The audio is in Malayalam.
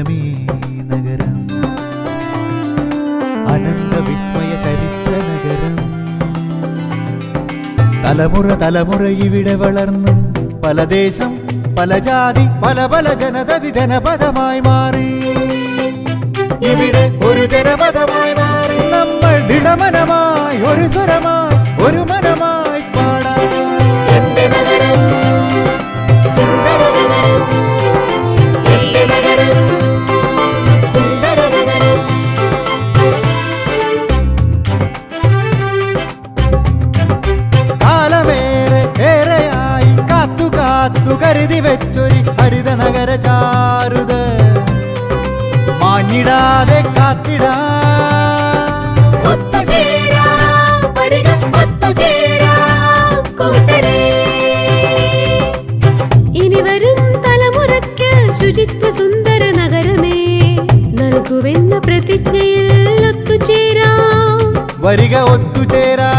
സുന്ദരമേ നഗരം, അനന്ത വിസ്മയ ചരിത്ര നഗരം. തലമുറ തലമുറ ഇവിടെ വളർന്നു, പല ദേശം പല ജാതി പല പല ജനതതി ജനപദമായി മാറി. ഇവിടെ ഒരു ജനപദമായി മാറി നമ്മൾ ദൃഢമനമായി ഒരു സ്വരമായി ഒരു മനമായി പാടാം. എന്റെ നഗരം സുന്ദര നഗരം, എന്റെ നഗരം സുന്ദര നഗരം. കാലമേറെ ഏറെയായി കാത്തു കാത്തു കരുതി വെച്ചൊരു ഹരിത നഗര ചാരുത മാഞ്ഞിടാതെ കാത്തിടാ. ഇനി വരും തലമുറയ്ക്ക് ശുചിത്വ സുന്ദര നഗരമേ നൽകുവെന്ന പ്രതിജ്ഞയിൽ ഒത്തുചേരാം. വരിക ഒത്തുചേരാ.